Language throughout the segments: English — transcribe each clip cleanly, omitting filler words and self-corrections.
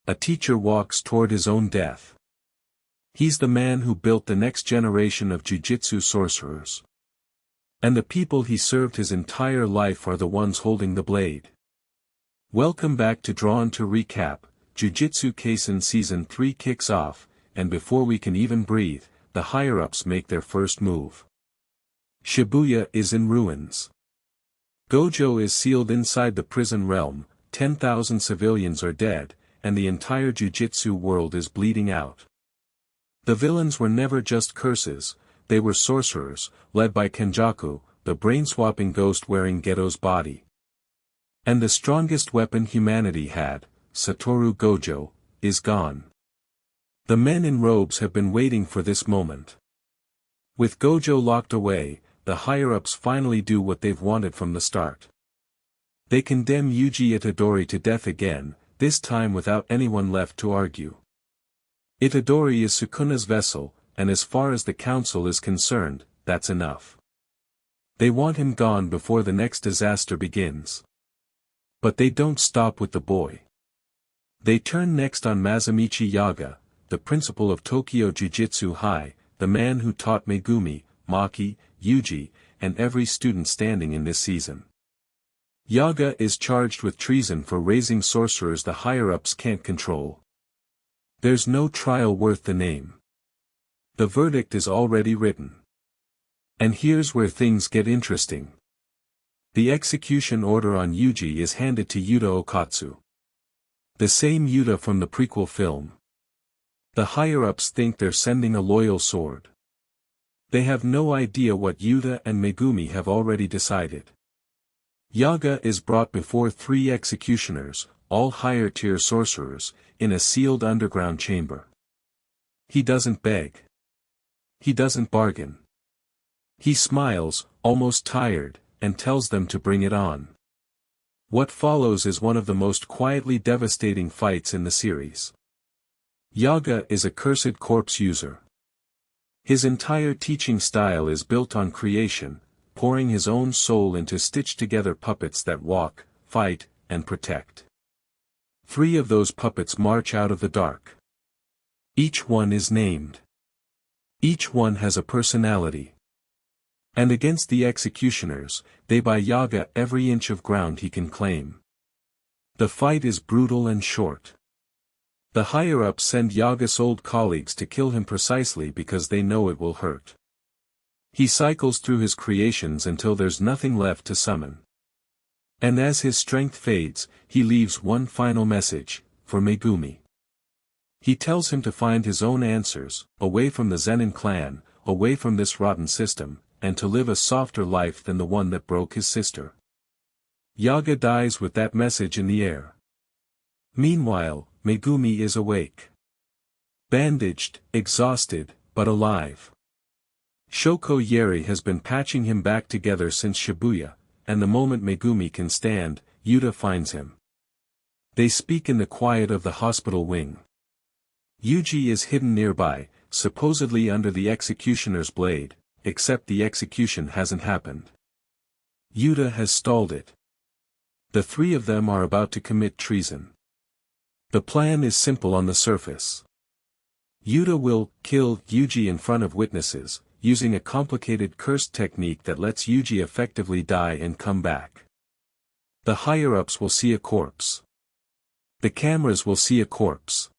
A teacher walks toward his own death. He's the man who built the next generation of Jujutsu sorcerers. And the people he served his entire life are the ones holding the blade. Welcome back to Drawn to Recap. Jujutsu Kaisen Season 3 kicks off, and before we can even breathe, the higher-ups make their first move. Shibuya is in ruins. Gojo is sealed inside the prison realm, 10,000 civilians are dead, and the entire Jujutsu world is bleeding out. The villains were never just curses, they were sorcerers, led by Kenjaku, the brain-swapping ghost wearing Geto's body. And the strongest weapon humanity had, Satoru Gojo, is gone. The men in robes have been waiting for this moment. With Gojo locked away, the higher-ups finally do what they've wanted from the start. They condemn Yuji Itadori to death again, this time without anyone left to argue. Itadori is Sukuna's vessel, and as far as the council is concerned, that's enough. They want him gone before the next disaster begins. But they don't stop with the boy. They turn next on Masamichi Yaga, the principal of Tokyo Jujutsu High, the man who taught Megumi, Maki, Yuji, and every student standing in this season. Yaga is charged with treason for raising sorcerers the higher-ups can't control. There's no trial worth the name. The verdict is already written. And here's where things get interesting. The execution order on Yuji is handed to Yuta Okatsu. The same Yuta from the prequel film. The higher-ups think they're sending a loyal sword. They have no idea what Yuta and Megumi have already decided. Yaga is brought before 3 executioners, all higher-tier sorcerers, in a sealed underground chamber. He doesn't beg. He doesn't bargain. He smiles, almost tired, and tells them to bring it on. What follows is one of the most quietly devastating fights in the series. Yaga is a cursed corpse user. His entire teaching style is built on creation, pouring his own soul into stitched-together puppets that walk, fight, and protect. 3 of those puppets march out of the dark. Each one is named. Each one has a personality. And against the executioners, they buy Yaga every inch of ground he can claim. The fight is brutal and short. The higher-ups send Yaga's old colleagues to kill him precisely because they know it will hurt. He cycles through his creations until there's nothing left to summon. And as his strength fades, he leaves one final message, for Megumi. He tells him to find his own answers, away from the Zenin clan, away from this rotten system, and to live a softer life than the one that broke his sister. Yaga dies with that message in the air. Meanwhile, Megumi is awake. Bandaged, exhausted, but alive. Shoko Yeri has been patching him back together since Shibuya, and the moment Megumi can stand, Yuta finds him. They speak in the quiet of the hospital wing. Yuji is hidden nearby, supposedly under the executioner's blade, except the execution hasn't happened. Yuta has stalled it. The 3 of them are about to commit treason. The plan is simple on the surface. Yuta will kill Yuji in front of witnesses, using a complicated cursed technique that lets Yuji effectively die and come back. The higher-ups will see a corpse. The cameras will see a corpse.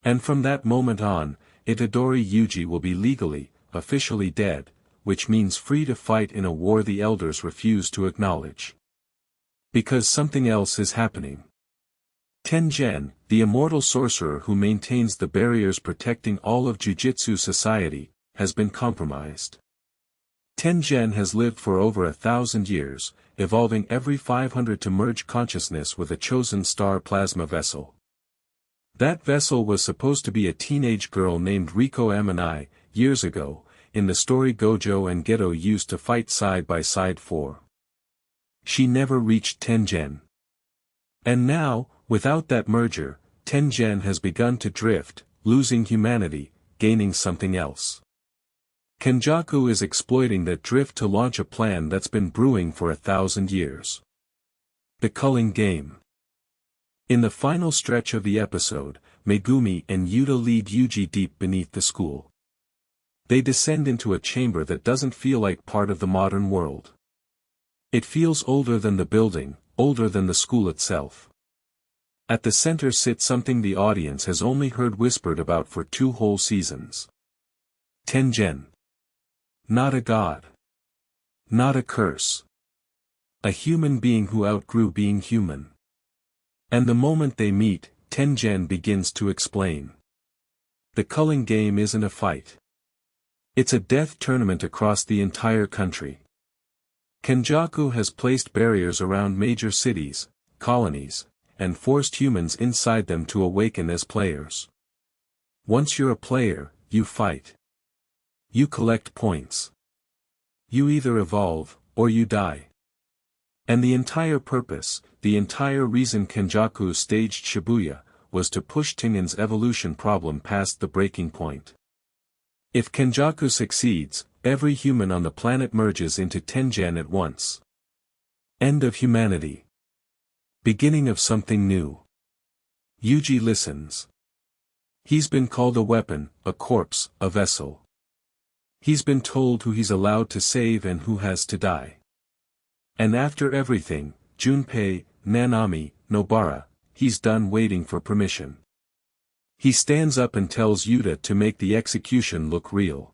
And from that moment on, Itadori Yuji will be legally, officially dead, which means free to fight in a war the elders refuse to acknowledge. Because something else is happening. Tengen, the immortal sorcerer who maintains the barriers protecting all of Jujutsu society, has been compromised. Tengen has lived for over 1,000 years, evolving every 500 to merge consciousness with a chosen star plasma vessel. That vessel was supposed to be a teenage girl named Riko Amanai, years ago, in the story Gojo and Geto used to fight side by side for. She never reached Tengen. And now, without that merger, Tengen has begun to drift, losing humanity, gaining something else. Kenjaku is exploiting that drift to launch a plan that's been brewing for 1,000 years. The Culling Game. In the final stretch of the episode, Megumi and Yuta lead Yuji deep beneath the school. They descend into a chamber that doesn't feel like part of the modern world. It feels older than the building, older than the school itself. At the center sits something the audience has only heard whispered about for 2 whole seasons. Tengen. Not a god. Not a curse. A human being who outgrew being human. And the moment they meet, Tengen begins to explain. The Culling Game isn't a fight. It's a death tournament across the entire country. Kenjaku has placed barriers around major cities, colonies, and forced humans inside them to awaken as players. Once you're a player, you fight. You collect points. You either evolve, or you die. And the entire purpose, the entire reason Kenjaku staged Shibuya, was to push Tengen's evolution problem past the breaking point. If Kenjaku succeeds, every human on the planet merges into Tengen at once. End of humanity. Beginning of something new. Yuji listens. He's been called a weapon, a corpse, a vessel. He's been told who he's allowed to save and who has to die. And after everything, Junpei, Nanami, Nobara, he's done waiting for permission. He stands up and tells Yuta to make the execution look real.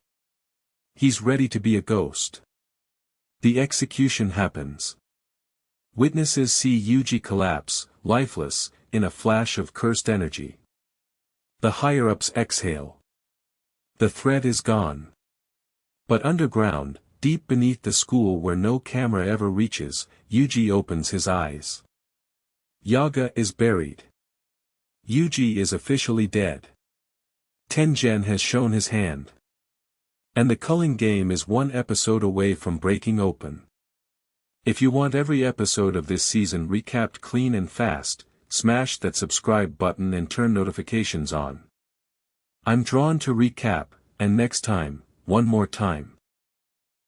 He's ready to be a ghost. The execution happens. Witnesses see Yuji collapse, lifeless, in a flash of cursed energy. The higher-ups exhale. The threat is gone. But underground, deep beneath the school where no camera ever reaches, Yuji opens his eyes. Yaga is buried. Yuji is officially dead. Tengen has shown his hand. And the Culling Game is 1 episode away from breaking open. If you want every episode of this season recapped clean and fast, smash that subscribe button and turn notifications on. I'm drawn to recap, and next time, one more time.